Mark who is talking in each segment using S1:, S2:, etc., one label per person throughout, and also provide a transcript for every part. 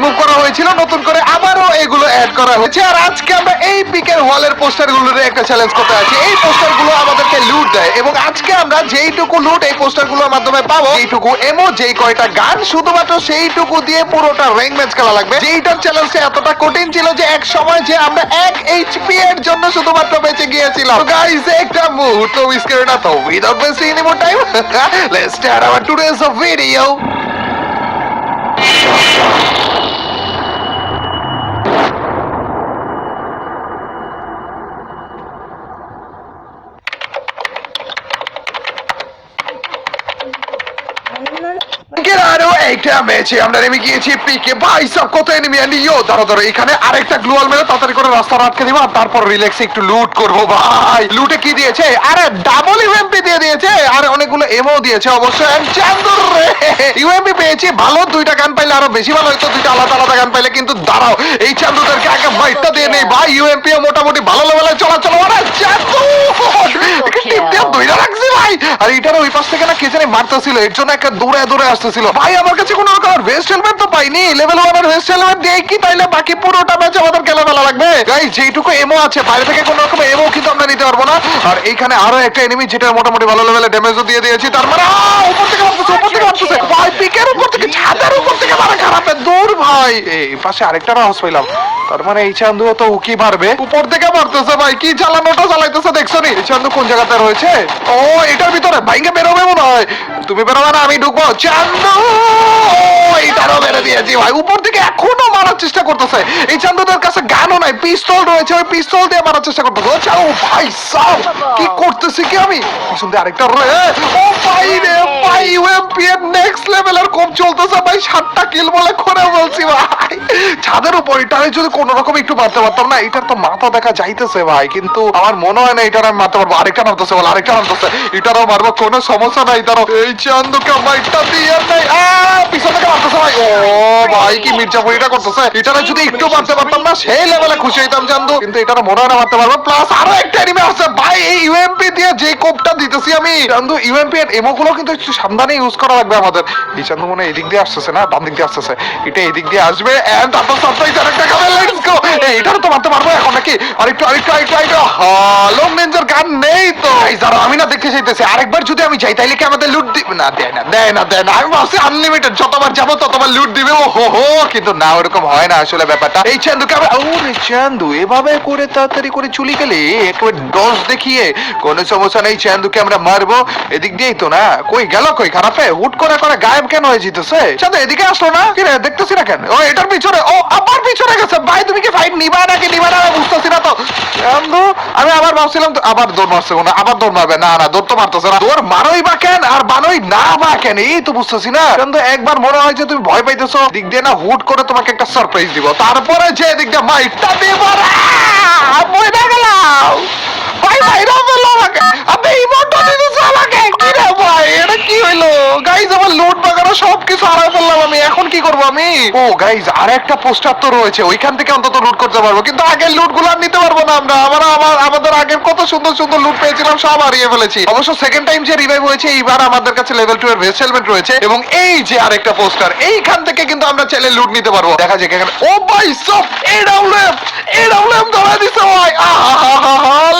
S1: Remove করা হয়েছিল, নতুন করে আবারও এগুলো অ্যাড করা হয়েছে। আর আজকে আমরা এই পিকের ওয়ালের পোস্টারগুলোর একটা চ্যালেঞ্জ করতে আছি। এই পোস্টারগুলো আমাদেরকে লুট দেয় এবং আজকে আমরা যেইটুকু লুট এই পোস্টারগুলোর মাধ্যমে পাবো, এইটুকু এমো, যেই কয়টা গান, শুধুমাত্র সেইটুকু দিয়ে পুরোটা র্যাঙ্ক ম্যাচ খেলা লাগবে। যেইটার চ্যালেঞ্জটা এতটা কঠিন ছিল যে এক সময় যে আমরা 1 HP এর জন্য শুধুমাত্র বেঁচে গিয়েছিলাম। গাইস, একটা মুহূর্ত মিস করে না তো। Without wasting any more time, let's start our today's video. আরো একটা ম্যাচে আমরা নেমে গিয়েছি পিকে। ভাই সব কত এনিমি এন্ড ইয়ো ধরো এখানে আরেকটা গ্লুয়াল মেরে তাড়াতাড়ি করে রাস্তা আটকে দিব আর তারপর রিল্যাক্সে একটু লুট করব। ভাই লুটে কি দিয়েছে? আরে ডাবল ইউএমপি দিয়ে দিয়েছে আর অনেকগুলো এমও দিয়েছে অবশ্য। চান্দুর রে ইউএমপি পেয়েছি, ভালো দুইটা গান পাইলে আরো বেশি ভালো হতো, দুইটা আলাদা আলাদা গান পাইলে। কিন্তু দাঁড়াও, এই চান্দুদেরকে আগে বাইটটা দিয়ে নেই। ভাই ইউএমপি মোটামুটি ভালো লেভেলে চলাচল। আরে চান্দু টিপ দিয়ে দুইটা রাখছি ভাই। আর এটার ওই পাশ থেকে না কে জানি মারতেছিল, এর জন্য একটা দৌড়ে দৌড়ে আসতেছিল। ভাই আমার কাছে কোনো রকম ভেস্ট হেলমেট তো পাইনি। লেভেল 1 এর ভেস্ট হেলমেট দিয়ে কি তাইলে বাকি পুরোটা ম্যাচ আমাদের খেলা ভালো লাগবে? গাইস, যেইটুকু এমও আছে বাইরে থেকে কোনো রকম এমও কিন্তু আমরা নিতে পারবো না। আর এইখানে আরো একটা এনিমি যেটা মোটামুটি ভালো লেভেলে ড্যামেজও দিয়ে দিয়েছি। তার মানে উপর থেকে মারতেছে ভাই, পিকের উপর থেকে, ছাদের উপর থেকে মারা খারাপ। দূর ভাই, এই পাশে আরেকটা হাউস পাইলাম। তার মানে এই চান্দু তো উকি মারবে, উপর থেকে মারতেছে। ভাই কি চালানোটা চালাইতেছে দেখছো নি? এই চান্দু কোন জায়গাতে রয়েছে? ও এটার ভিতরে ভাইকে বেরোবে মনে হয়। তুমি বেরোবে না, আমি ঢুকবো। চান্দু এইটারও মেরে দিয়েছি ভাই। উপর থেকে এখনো মারার চেষ্টা করতেছে। এই চান্দুদের কাছে গানও নাই, পিস্তল রয়েছে, ওই পিস্তল দিয়ে মারার চেষ্টা করতেছে। ও চাও ভাই সাব, কি করতেছি কি আমি? পিছন দিয়ে আরেকটা রয়ে, ও ভাই রে ভাই, ইউএমপি এর নেক্সট লেভেলের কোপ চলতেছে ভাই। 7টা কিল বলে করে বলছি ভাই। ছাদের উপর এটারে যদি কোনো রকম একটু মারতে পারতাম না। এটার তো মাথা দেখা যাইতেছে ভাই, কিন্তু আমার মনে হয় না এটার আমি মারতে পারবো। আরেকটা নামতেছে বলে, আরেকটা নামতেছে, এটারও মারবো, কোনো সমস্যা নাই। তারও এই চান্দুকে মাইটটা দিয়ে নাই। পিছন থেকে মারতেছে ভাই। ও ভাই কি মির্জাপুরিটা করতেছে। এটারে যদি একটু মারতে পারতাম না, সেই লেভেলে খুশি হইতাম চান্দু, কিন্তু এটারও মনে হয় না মারতে পারবো। প্লাস আরো একটা এনিমি আছে ভাই। এই ইউএমপি দিয়ে যে কোপটা দিতেছি আমি চান্দু, ইউএমপি এর এমো গুলো কিন্তু একটু সাবধানে ইউজ করা লাগবে আমাদের। এই চান্দু মনে হয় এদিক দিয়ে আসতেছে না, ডান দিক দিয়ে আসতেছে। এটা এদিক দিয়ে আসবে এন্ড তারপর সারপ্রাইজ আরেকটা খাবে। Let's go. এটারও তো মারতে পারবো এখন নাকি? আরেকটু লং রেঞ্জের গান নেই তো। গাইস দাঁড়াও, আমি না দেখতে চাইতেছি আরেকবার যদি আমি যাই তাইলে কি আমাদের লুট দিবে? না দেয় না। আমি ভাবছি আনলিমিটেড, যতবার যাবো ততবার লুট দিবে। ও হো, কিন্তু না, ওরকম হয় না আসলে ব্যাপারটা। এই চান্দুকে আমি, ওরে চান্দু এভাবে করে তাড়াতাড়ি করে চলে গেলে একবার ডস দেখিয়ে কোনো সমস্যা নেই। চান্দুকে আমরা মারবো। এদিক দিয়েই তো না, কই গেল, কই খারাপে হুট করে গায়েব কেন হয়ে যেতেছে? চান্দু এদিকে আসলো না, কি রে দেখতেছি না কেন? ও এটার পিছনে, ও আবার পিছনে গেছে ভাই। তুমি কি ফাইট নিবা নাকি নিবা না বুঝতেছি না তো। চান্দু আমি আবার ভাবছিলাম তো, আবার দৌড় মারছে না, আবার দৌড় মারবে। না দৌড় তো মারতেছে না। দৌড় মারোই বা কেন আর বানোই না বা কেন, এই তো বুঝতেছি না। চান্দু একবার মনে হয় যে তুমি ভয় পাইতেছো, দিক দিয়ে না হুট করে তোমাকে একটা সারপ্রাইজ দিব, তারপরে যে দিক দিয়ে মাইটটা দিব। বই না গেলাম ভাই, ভাইরা বললো আমাকে, আপনি ইমোটটা দিতেছে আমাকে। কি রে ভাই, এটা কি হইলো? গাইজ আমার লুট বাগানো সবকিছু হারাই ফেললাম আমি, এখন কি করবো আমি? ও গাইজ আর একটা পোস্টার তো রয়েছে, ওইখান থেকে অন্তত লুট করতে পারবো, কিন্তু আগের লুট গুলো নিতে পারবো না আমরা। আমাদের আগের কত সুন্দর সুন্দর লুট পেয়েছিলাম সব হারিয়ে ফেলেছি। অবশ্য সেকেন্ড টাইম যে রিভাইভ হয়েছে, এইবার আমাদের কাছে লেভেল 2 এর ভেস্ট হেলমেট রয়েছে এবং এই যে আরেকটা পোস্টার, এইখান থেকে কিন্তু আমরা চাইলে লুট নিতে পারবো। দেখা যাক এখানে। ও ভাই সব এডব্লিউএম ধরা দিছে ভাই।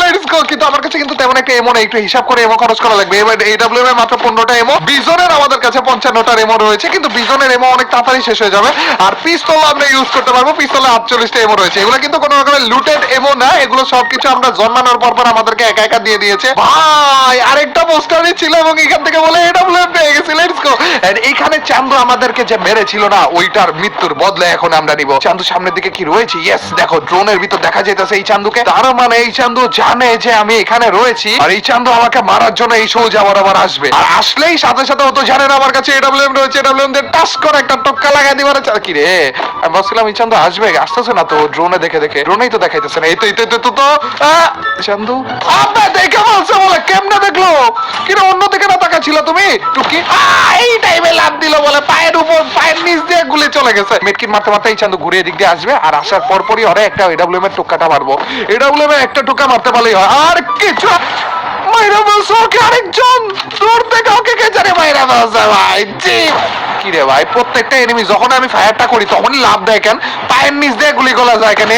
S1: Let's go. কিন্তু আমার কাছে কিন্তু তেমন একটা এমো নেই, একটু হিসাব করে এমো খরচ করা লাগবে। এবার এডব্লিউএম এর মাত্র 15টা এমো, বিজনের আমাদের কাছে 55টা এমো রয়েছে, কিন্তু বিজনের এমো অনেক তাড়াতাড়ি শেষ হয়ে যাবে। আর পিস্তল আমরা ইউজ করতে পারবো, পিস্তলে 48টা এমো রয়েছে। এগুলো কিন্তু কোনো রকমের লুটেড এমো না, এগুলো সবকিছু আমরা জন্মানোর পর আমাদেরকে একা একা দিয়ে দিয়েছে ভাই। আরেকটা পোস্টারই ছিল এবং এখান থেকে বলে এডব্লিউএম পেয়ে গেছি। Let's go. এন্ড এইখানে চান্দু আমাদেরকে যে মেরেছিল না, ওইটার মৃত্যুর বদলে এখন আমরা নিব। চান্দু সামনের দিকে কি রয়েছে? ইয়েস, দেখো ড্রোনের ভিতর দেখা যাইতেছে এই চান্দুকে। তার মানে এই চান্দু জানে যে আমি এখানে রয়েছি, আর এই চান্দু আমাকে মারার জন্য এই শো যাওয়ার আবার আসবে। আর আসলেই সাথে সাথে ও তো জানে না আমার কাছে এডব্লিউএম রয়েছে। এডব্লিউএম দিয়ে টাস করে একটা টক্কা লাগাই দিবার। কি রে, আমি ভাবছিলাম এই চান্দু আসবে, আসতেছে না তো। ড্রোনে দেখে ড্রোনেই তো দেখাইতেছে না। এই তো চান্দু আপনার দেখে বলছে বলে কেমনে দেখলো? কিরে অন্য দিকে না তাকাচ্ছিল তুমি? টুকি এই টাইমে লাভ দিল বলে পায়ের উপর, পায়ের নিচ দিয়ে গুলি চলে গেছে। মেটকিট মারতে মারতে এই চান্দু ঘুরে এদিক দিয়ে আসবে, আর আসার পরপরই ওরে একটা এডব্লিউএম এর টোকাটা মারবো। এডব্লিউএম এর একটা টোকা মারতে পারলেই হয়, আর কিছু মাইরা বলছো ওকে আরেকজন দূর থেকে ওকে কে জানে মাইরা বলছে ভাই জি কি রে ভাই প্রত্যেকটা এনিমি যখন আমি ফায়ারটা করি তখনই লাভ দেয় কেন পায়ের নিচ দিয়ে গুলি করা যায় কেন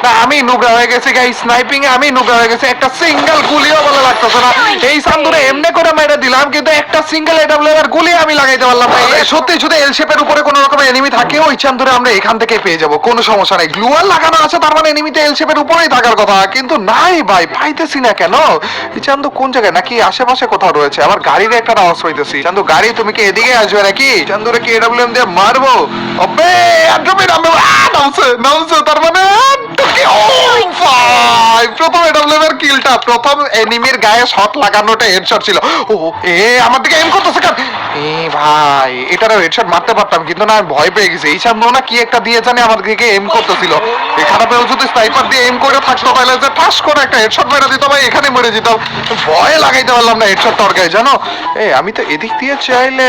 S1: না আমি নুবরা হয়ে গেছি গাই স্নাইপিং এ আমি নুবরা হয়ে গেছি একটা সিঙ্গেল গুলিও বলে লাগতেছে না এই সান্দুরে এমনি করে মেরে দিলাম কিন্তু একটা সিঙ্গেল এডব্লিউ এর গুলি আমি লাগাইতে পারলাম না সত্যি যদি এল শেপের উপরে কোনো রকম এনিমি থাকে ওই চান্দুরে আমরা এখান থেকে পেয়ে যাব কোনো সমস্যা নাই গ্লুয়াল লাগানো আছে তার মানে এনিমিতে এল শেপের উপরেই থাকার কথা কিন্তু নাই ভাই পাইতেছি না কেন এই চান্দু কোন জায়গায় নাকি আশেপাশে কোথাও রয়েছে আবার গাড়ির একটা আওয়াজ পাইতেছি চান্দু গাড়ি তুমি কি এদিকে আসবে নাকি চান্দুরে কি এডব্লিউ দিয়ে মারবো ওবে আড্রমে নামছে নামছে তার মানে প্রথম এডব্লিউ এর কিলটা প্রথম এনিমির গায়ে শট লাগানোটা হেডশট ছিল ও এ আমার দিকে এম করতেছে কেন এ ভাই এটারও হেডশট মারতে পারতাম কিন্তু না আমি ভয় পেয়ে গেছি এই সামনে না কি একটা দিয়ে জানে আমার দিকে এম করতেছিল এই খারাপেও যদি স্নাইপার দিয়ে এম করে থাকতো তাহলে যে ঠাস করে একটা হেডশট মেরে দিত ভাই এখানে মরে যেতাম ভয় লাগাইতে পারলাম না হেডশট তরকায় জানো এই আমি তো এদিক দিয়ে চাইলে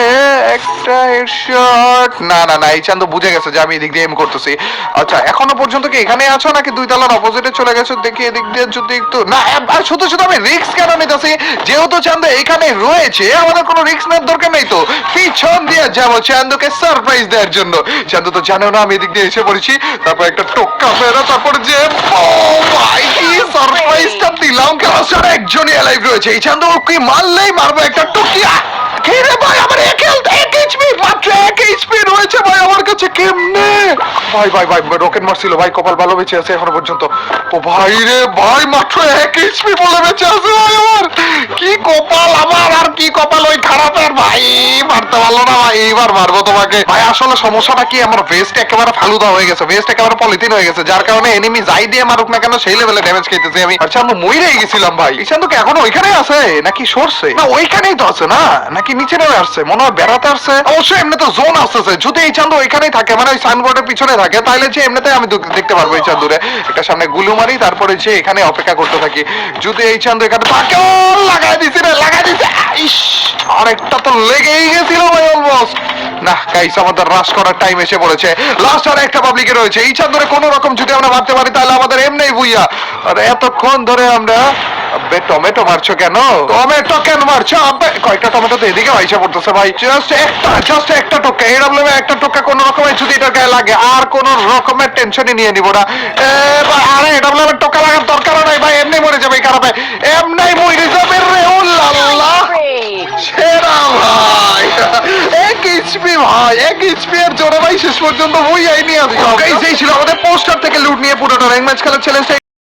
S1: একটা হেডশট না না না এই চান্দ বুঝে গেছে যে আমি এদিক দিয়ে এম করতেছি আচ্ছা এখনো পর্যন্ত কি এখানে আছো নাকি দুই তলার অপোজিটে চলে গেছো দেখি এদিক দিয়ে যদি একটু না আর শুধু শুধু আমি রিস্ক কেন নিতেছি যেহেতু চান্দু এখানে রয়েছে আমাদের কোনো রিস্ক নেওয়ার দরকার নেই তো পিছন দিয়ে যাবো চান্দুকে সারপ্রাইজ দেওয়ার জন্য চান্দু তো জানো না আমি এদিক দিয়ে এসে পড়েছি তারপর একটা টোক্কা ফেরা তারপর যে ও ভাই কি সারপ্রাইজটা দিলাম কেন স্যার একজনই লাইভ রয়েছে এই চান্দু কি মারলেই মারবো একটা টোকিয়া কে রে ভাই আমার এক এইচপি মাত্র এক এইচপি রয়েছে ভাই আমার কাছে কেমনে ভাই ভাই ভাই রকেট মারছিল ভাই কপাল ভালো বেঁচে আছে এখনো পর্যন্ত ও ভাই রে ভাই মাত্র এক এইচপি বলে বেঁচে আছে ভাই আমার কি কপাল আমার আর কি কপাল ওই খারাপের ভাই মারতে পারলো না ভাই এইবার মারবো তোমাকে ভাই আসলে সমস্যাটা কি আমার ভেস্ট একেবারে ফালুদা হয়ে গেছে ভেস্ট একেবারে পলিথিন হয়ে গেছে যার কারণে এনিমি যাই দিয়ে মারুক না কেন সেই লেভেলে ড্যামেজ খেতেছি আমি আচ্ছা আমি মইরেই গেছিলাম ভাই ইশান্ত কি এখনো ওইখানে আছে নাকি সরছে না ওইখানেই তো আছে না নাকি নিচে নেমে আসছে মনে হয় বেড়াতে আসছে অবশ্যই এমনি তো জোন আসতেছে যদি এই চান্দু ওইখানেই থাকে মানে ওই সাইনবোর্ডের পিছনে থাকে তাহলে যে এমনিতে আমি দেখতে পারবো এই চান্দুরে একটা সামনে গুলু মারি তারপরে যে এখানে অপেক্ষা করতে থাকি যদি এই চান্দু এখানে থাকে লাগাই দিছি রে লাগাই দিছি ইস আরেকটা তো লেগেই গেছিল ভাই অলমোস্ট না গাইস আমাদের রাশ করার টাইম এসে পড়েছে লাস্ট আর একটা পাবলিকে রয়েছে এই চান্দুরে কোনো রকম যদি আমরা মারতে পারি তাহলে আমাদের এমনি বুইয়া আর এতক্ষণ ধরে আমরা আবে টমেটো মারছো কেন টমেটো কেন মারছো আবে কয়টা টমেটো তো এদিকে আইসা পড়তেছে ভাই জাস্ট একটা টোকা এডব্লিউ একটা টোকা কোন রকমে যদি এটা গায়ে লাগে আর কোন রকমের টেনশনই নিয়ে নিব না আরে এডব্লিউ এর টোকা লাগার দরকার নাই ভাই এমনি মরে যাবে খারাপে এমনি মরে যাবে রে ও আল্লাহ সেরা ভাই এক এইচপি ভাই এক এইচপি এর জোরে ভাই শেষ পর্যন্ত বই আইনি আমি গাইস এই ছিল আমাদের পোস্টার থেকে লুট নিয়ে পুরোটা র্যাঙ্ক ম্যাচ খেলার চ্যালেঞ্জ